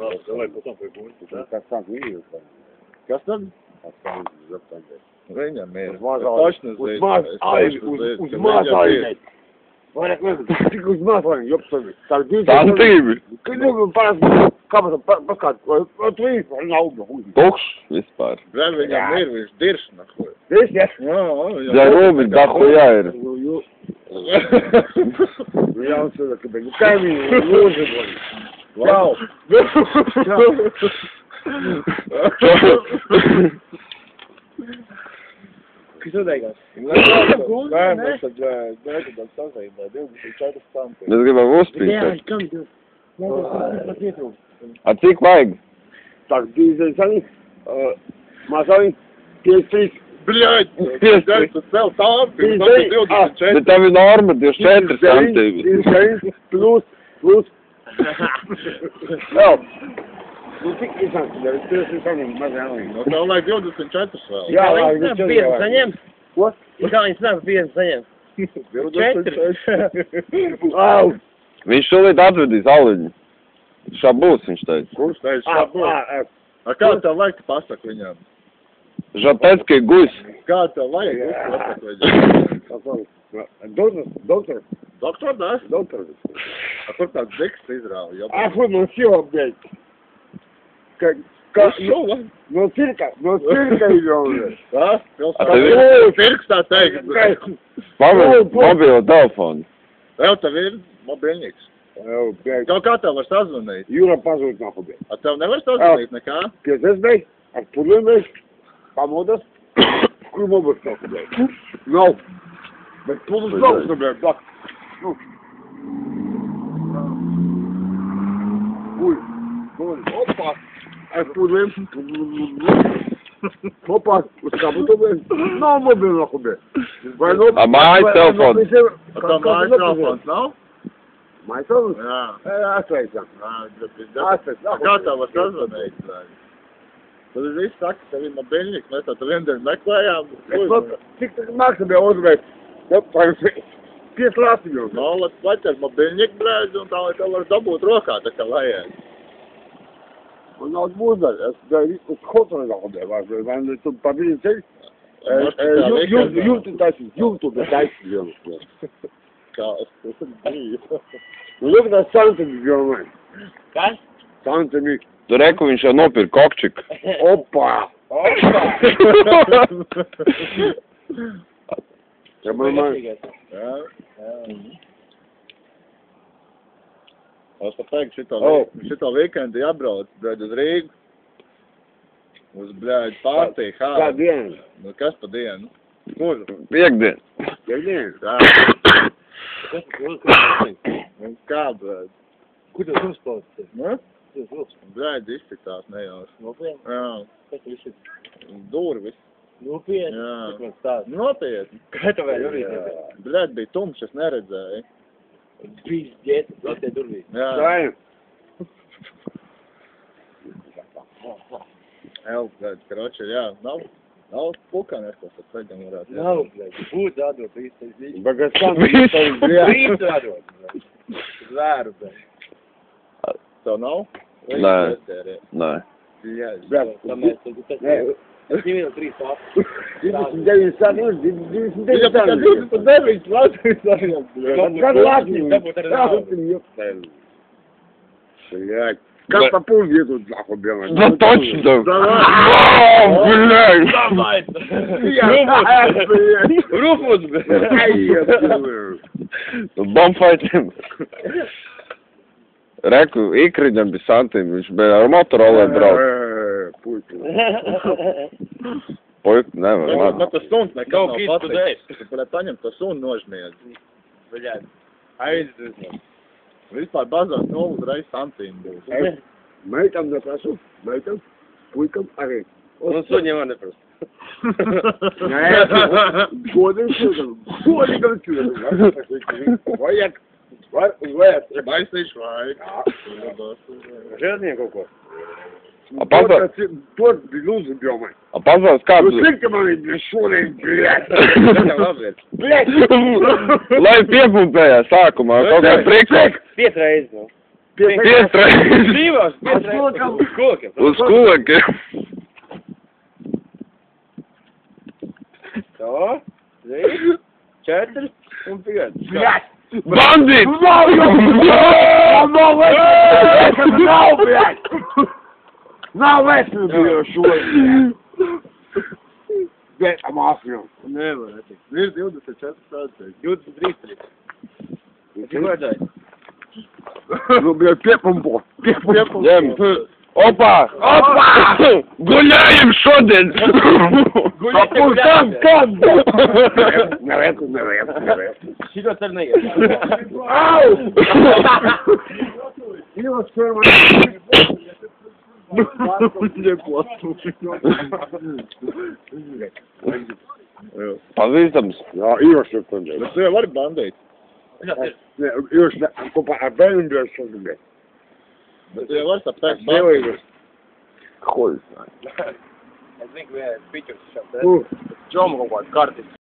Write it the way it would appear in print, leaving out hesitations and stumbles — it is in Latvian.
Ладно, давай потом прикольно. Как сам видел, Kas tad? Viņam ir. Точно uzmāsājies. Vairāk nezinu, tik uzmāsājies, jopsavi. Santīvi. Nu, parasti, kāpēc, paskāt, tu īsti nav, Tukšs vispār. Viņam ir, viņš dirš, nahuj. Viss, ja? Ja rūmi dahujā ir. Jā, un cilvēki, bet kaimiņi, lūdzu, Čau. Kas noteikās? Mēs tad nekadam sazajumā 24 centi. Mēs gribam uzspīstēt. kam tu? A cik vajag? Так, дизель, mazāji, 53. Bļaļ, tu cel tāmpi, Bet tev ir norma 24 centīvi. 39 plus. Jā. Nu, tik interesanti, bet es saņemu mazāk. Nu, tev vajag 24 vēl. Jā, Viņas nav 5 saņem? Ko? Kā viņas nav 5 saņem? 4. Au! Viņš šolīt atvedīs aliņu. Šabūs viņš teica. Kurš teica šādu? Kā tev vajag, tu pasaka viņam? Žapetski guļs. Kā tev vajag, tu pasaka viņam? Доктор. Doktor, da? Доктор. A kur tāds diksts izrāva? А хуй, ну все, блядь. Как, no cirka идем. Tā? tev Pirks tā teikt. Mobilo telefonu. Tev tev ir mobiļniks. Tev kā tev var sazvanīt? Юра, позвонит нахуй, блядь. A tev nevar sazvanīt nekā? Пиздец, блядь. Отпулин, блядь. Помодос. Крумобус, нахуй, блядь. Ну. Блядь, полузавтра, блядь, так. Ну. Ой. Опа. Отпулин. Опа. Скабуто, блядь. Ну, мобил, нахуй, блядь. A mājas telefons. A tev mājas telefons nav? Mājas telefons? Jā. Atveicam. A kā tev var sazvanīt? Tad viss saka, tev ir mobiļniks, mēs tā vienreiz meklējām. Cik tas maksā, bija uzvērt? Pieslāpti jau. No, vai tev mobiļniku brēdzi un tā, lai tev var dabūt rokā, tā kā vajag. Un nav būdāt, es uz kontroli vēl, vai tu pabīdi ceļ? YouTube taisīt, Kā es biju. Nu, ļoti tā santami, domāju. Kas? Santami. Tu reku viņš jau nopirka kokčiku. Opa! Ja man Jā. Es pat teiktu, šito vīkendi jābrauc, bļaļ, uz Rīgu. Uz, bļaļ, pārtī, kā diena? Nu, kas pa dienu? Kur? Piekdien. Piekdien? Jā. Un kā, bļaļ? Kur tev uzspauds? Nu? Bļaļ, izcitās nejauši. Nopietni? Jā. Kas tev viss ir? Durvis. Nopietni? Jā. Kas man stāst? Nopietni. Kā tev vēl durvīs? Bļaļ, bija tumšs, es neredzēju. Pīzdēt, vēl te durvīs. Jā. Sājam. Bļaļ, karoči, jā. Nav pukanēs, ko tad ceļam varētu. Nav, bļaļ. Būtu atdot īstais. Bagastām. Brīvs atdot, bļaļ. Zvēru, bļaļ. Tev nav? Nē. Nē. Es nevienu 3 papu. 29 stāvjus, 29 stāvjus. 29 Latvijas Kad Latvijas? Блядь. Как по полвеку, нахуй, блядь. Да точно! Блядь! Давай! Руфус, блядь. Bombfighting. Reku, ikriņam bija santīm, viņš bija ar motorolē brauc. Puiku, nevar, labi. Man tas suns nekad nav kids today. patiks. Tu varētu paņemt to sunu nožmiedz. Bļaļ. Aizdus. Vispār bazās no uzreiz santīm būs. Meitam neprasu, meitam, puikam arī. Un suņiem man neprasu. Nē, godīgam cilvēkam. Vajag. Var uzvērt. Baisīšu vajag. Žēlniem kaut ko. To lūdzu, domāju. Pazvās kādu... Nu, slikti man ir šodien, blēd. Blēd. Lai piepumpējā sākumā, kaut kā prikok. 5 reizes, nu. Piesreiz. Divas, piesreiz. Kokiem. Uz kokiem. Tā, 3, 4 un 5. Блядь! Bandit! Nav, блядь! Nav esmu bija šodien! Bet, māsījum. Nevar attikt. Ir 24 stāsts. 23. Cik vajadzēja? Nu, блядь, piepumpo. Ņem. Opa! Guļējam šodien! Kam? Nevajag. Šito cer neiet. Au! Jūs Pazīstams. Jā, Ivars ir tad. Bet tu jau vari bandīt. Ivars kopā ar bērnu bija šodien. Bet tu jau vari sapēkt bandīt. Dievīgas. Ko es? Es zinu, ka vienais piķurs šāds. Džomu kaut kādu karti.